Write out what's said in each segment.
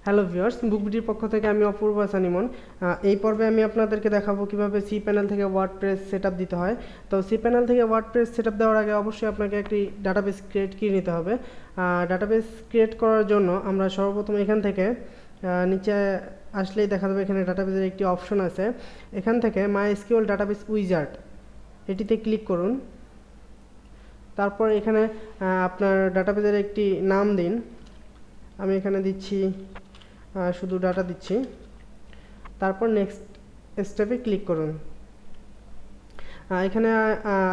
Hello viewers, বুকবিডির পক্ষ থেকে আমি অপূর্ব হাসান ইমন। এই পর্বে আমি আপনাদেরকে দেখাবো কিভাবে সি প্যানেল থেকে ওয়ার্ডপ্রেস সেটআপ দিতে হয়। তো সি প্যানেল থেকে ওয়ার্ডপ্রেস সেটআপ দেওয়ার আগে অবশ্যই আপনাকে একটি ডাটাবেস ক্রিয়েট করে নিতে হবে। ডাটাবেস ক্রিয়েট করার জন্য আমরা সর্বপ্রথম এখান থেকে নিচে আসলেই দেখা যাবে এখানে ডাটাবেসের একটি অপশন আছে। এখান থেকে মাইএসকিউএল ডাটাবেস উইজার্ড এটিতে ক্লিক করুন। তারপর এখানে আপনার ডাটাবেসের একটি নাম দিন। আমি এখানে দিচ্ছি শুধু ডাটা দিচ্ছি। তারপর নেক্সট স্টেপে ক্লিক করুন। এখানে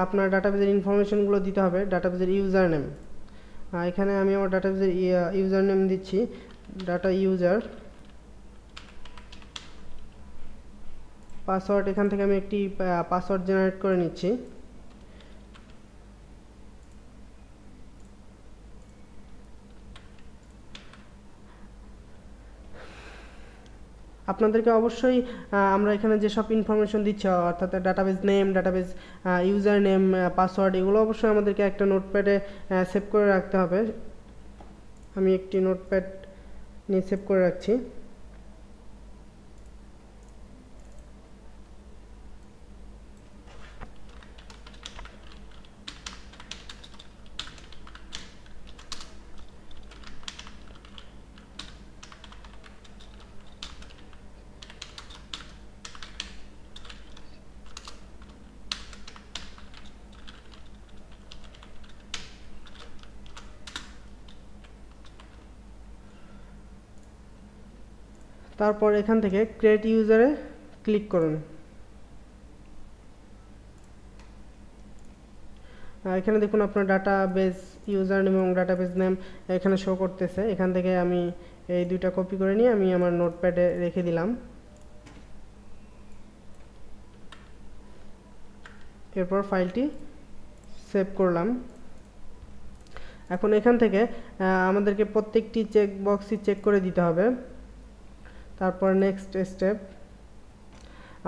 আপনার ডাটাবেসের ইনফরমেশনগুলো দিতে হবে। ডাটাবেসের ইউজার নেম, এখানে আমি আমার ডাটাবেসের ইউজার নেম দিচ্ছি ডাটা ইউজার। পাসওয়ার্ড, এখান থেকে আমি একটি পাসওয়ার্ড জেনারেট করে নিচ্ছি। আপনাদেরকে অবশ্যই আমরা এখানে যেসব ইনফরমেশন দিচ্ছি অর্থাৎ database name, database user name, password, এগুলো অবশ্যই আমাদেরকে একটা নোটপ্যাডে সেভ করে রাখতে হবে। আমি একটি নোটপ্যাড নিয়ে সেভ করে রাখছি। তারপর এখান থেকে ক্রিয়েট ইউজারে ক্লিক করুন। এখানে দেখুন আপনার ডাটাবেস ইউজার নেম এবং ডাটাবেস নেম এখানে শো করতেছে। এখান থেকে আমি এই দুইটা কপি করে নিয়ে আমি আমার নোটপ্যাডে রেখে দিলাম। এরপর ফাইলটি সেভ করলাম। এখন এখান থেকে আমাদেরকে প্রত্যেকটি চেক বক্সই চেক করে দিতে হবে। তারপর নেক্সট স্টেপ,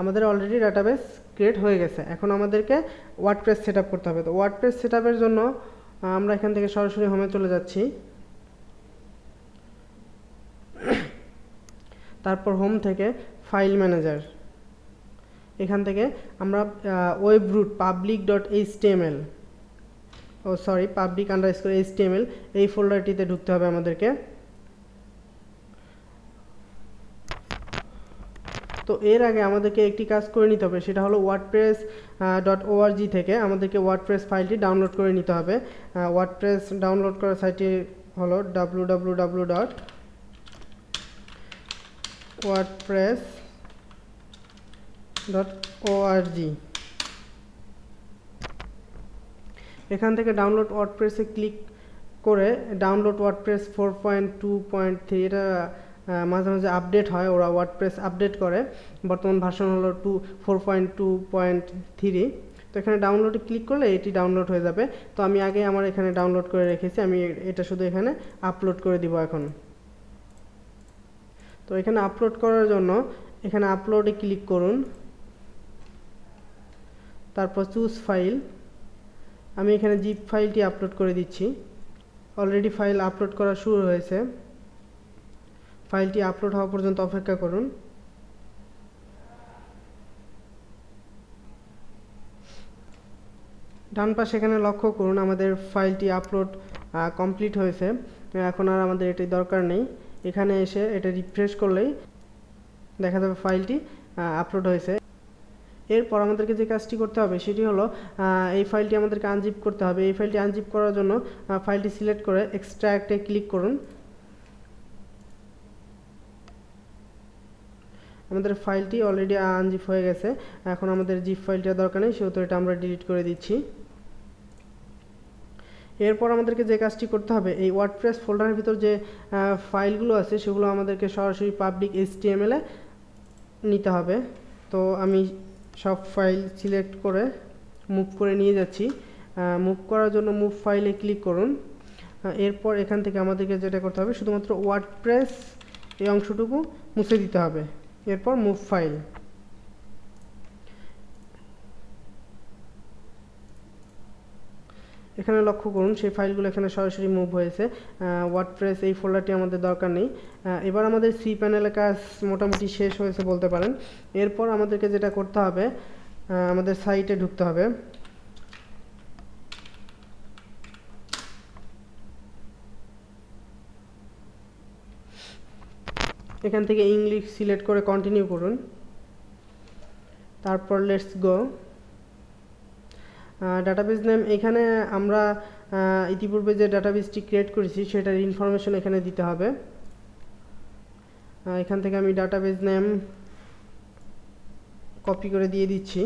আমাদের অলরেডি ডাটাবেস ক্রিয়েট হয়ে গেছে। এখন আমাদেরকে ওয়ার্ডপ্রেস সেটআপ করতে হবে। তো ওয়ার্ডপ্রেস সেটআপের জন্য আমরা এখান থেকে সরাসরি হোমে চলে যাচ্ছি। তারপর হোম থেকে ফাইল ম্যানেজার, এখান থেকে আমরা ওয়েব রুট public.html public_html এই ফোল্ডারটিতে ঢুকতে হবে আমাদেরকে। তো এর আগে আমাদেরকে একটি কাজ করে নিতে হবে, সেটা হলো wordpress.org থেকে আমাদেরকে ওয়ার্ডপ্রেস ফাইলটি ডাউনলোড করে নিতে হবে। ওয়ার্ডপ্রেস ডাউনলোড করার সাইটটি হলো www.wordpress.org। এখান থেকে ডাউনলোড ওয়ার্ডপ্রেসে ক্লিক করে ডাউনলোড ওয়ার্ডপ্রেস 4.2.3 এটা মাঝে মাঝে আপডেট হয়, ওরা ওয়ার্ডপ্রেস আপডেট করে। বর্তমান ভার্সন হলো 4.2.3। তো এখানে ডাউনলোডে ক্লিক করলে এটি ডাউনলোড হয়ে যাবে। তো আমি আগে আমার এখানে ডাউনলোড করে রেখেছি, আমি এটা শুধু এখানে আপলোড করে দিব এখন। তো এখানে আপলোড করার জন্য এখানে আপলোডে ক্লিক করুন। তারপর চুজ ফাইল, আমি এখানে জিপ ফাইলটি আপলোড করে দিচ্ছি। অলরেডি ফাইল আপলোড করা শুরু হয়েছে। ফাইলটি আপলোড হওয়া পর্যন্ত অপেক্ষা করুন। ডান পাশে এখানে লক্ষ্য করুন আমাদের ফাইলটি আপলোড কমপ্লিট হয়েছে। এখন আর আমাদের এটি দরকার নেই। এখানে এসে এটা রিফ্রেশ করলেই দেখা যাবে ফাইলটি আপলোড হয়েছে। এরপর আমাদেরকে যে কাজটি করতে হবে সেটি হলো এই ফাইলটি আমাদেরকে আনজিপ করতে হবে। এই ফাইলটি আনজিপ করার জন্য ফাইলটি সিলেক্ট করে এক্সট্রাক্টে ক্লিক করুন। আমাদের ফাইলটি অলরেডি আনজিপ হয়ে গেছে। এখন আমাদের জিপ ফাইলটার দরকার নেই, সেহেতু এটা আমরা ডিলিট করে দিচ্ছি। এরপর আমাদেরকে যে কাজটি করতে হবে, এই ওয়ার্ডপ্রেস ফোল্ডারের ভিতর যে ফাইলগুলো আছে সেগুলো আমাদেরকে সরাসরি public.html এ নিতে হবে। তো আমি সব ফাইল সিলেক্ট করে মুভ করে নিয়ে যাচ্ছি। মুভ করার জন্য মুভ ফাইলে ক্লিক করুন। এরপর এখান থেকে আমাদেরকে যেটা করতে হবে, শুধুমাত্র ওয়ার্ডপ্রেস এই অংশটুকু মুছে দিতে হবে। এরপর মুভ ফাইল, এখানে লক্ষ্য করুন সেই ফাইলগুলো এখানে সরাসরি মুভ হয়েছে। ওয়ার্ডপ্রেস এই ফোল্ডারটি আমাদের দরকার নেই। এবার আমাদের সি প্যানেলের কাজ মোটামুটি শেষ হয়েছে বলতে পারেন। এরপর আমাদেরকে যেটা করতে হবে, আমাদের সাইটে ঢুকতে হবে। এখান থেকে ইংলিশ সিলেক্ট করে কন্টিনিউ করুন, তারপর লেটস গো। ডাটাবেস নেম, এখানে আমরা ইতিপূর্বে যে ডাটাবেসটি ক্রিয়েট করেছি সেটার ইনফরমেশন এখানে দিতে হবে। এখান থেকে আমি ডাটাবেস নেম কপি করে দিয়ে দিচ্ছি।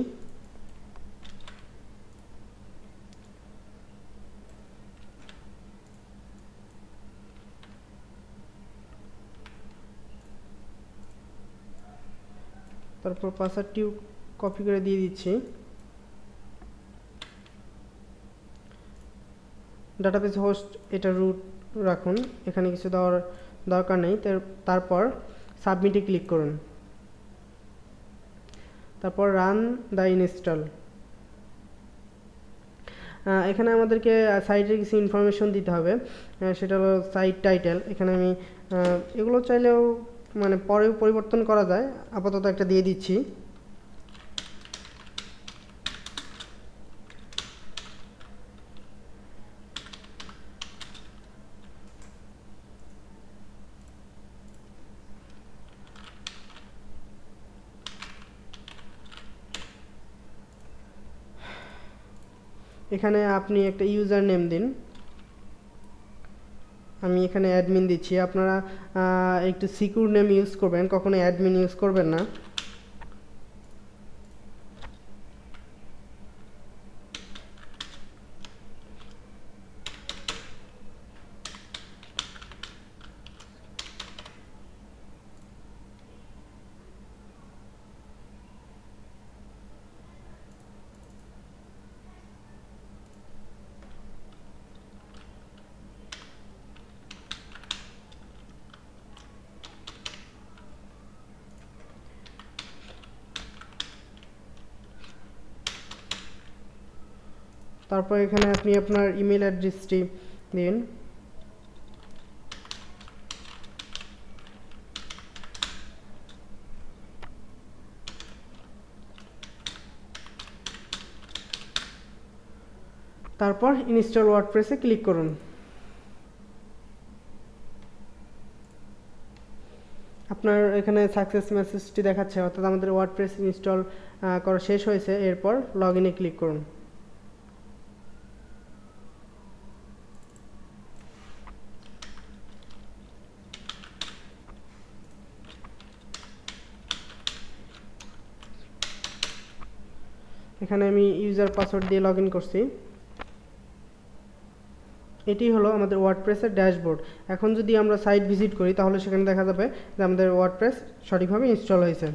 তারপর পাসওয়ার্ডটিও কপি করে দিয়ে দিচ্ছি। ডাটাবেস হোস্ট এটা রুট রাখুন, এখানে কিছু দেওয়ার দরকার নেই। তারপর সাবমিটে ক্লিক করুন, তারপর রান দ্য ইনস্টল। এখানে আমাদেরকে সাইটের কিছু ইনফরমেশন দিতে হবে, সেটা হলো সাইট টাইটেল। এখানে আমি এগুলো চাইলেও মানে পরেও পরিবর্তন করা যায়, আপাতত একটা দিয়ে দিচ্ছি। এখানে আপনি একটা ইউজার নেম দিন, আমি এখানে অ্যাডমিন দিচ্ছি। আপনারা একটু সিকিউর নেম ইউজ করবেন, কখনো অ্যাডমিন ইউজ করবেন না। তারপর এখানে আপনি আপনার ইমেল অ্যাড্রেসটি দিন। তারপর ইনস্টল ওয়ার্ডপ্রেসে ক্লিক করুন। আপনার এখানে সাকসেস মেসেজটি দেখাচ্ছে, অর্থাৎ আমাদের ওয়ার্ডপ্রেস ইনস্টল করা শেষ হয়েছে। এরপর লগ ইনে ক্লিক করুন। এখানে আমি ইউজার পাসওয়ার্ড দিয়ে লগ ইন করছি। এটি হলো আমাদের ওয়ার্ডপ্রেসের ড্যাশবোর্ড। এখন যদি আমরা সাইট ভিজিট করি তাহলে সেখানে দেখা যাবে যে আমাদের ওয়ার্ডপ্রেস সঠিকভাবে ইনস্টল হয়েছে।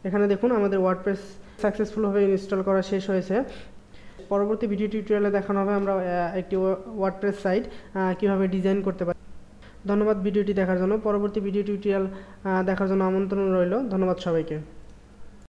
এখানে দেখুন আমাদের ওয়ার্ডপ্রেস সাকসেসফুলভাবে ইনস্টল করা শেষ হয়েছে। পরবর্তী ভিডিও টিউটোরিয়ালে দেখানো হবে আমরা একটি ওয়ার্ডপ্রেস সাইট কীভাবে ডিজাইন করতে পারি। ধন্যবাদ ভিডিওটি দেখার জন্য। পরবর্তী ভিডিও টিউটোরিয়াল দেখার জন্য আমন্ত্রণ রইল। ধন্যবাদ সবাইকে।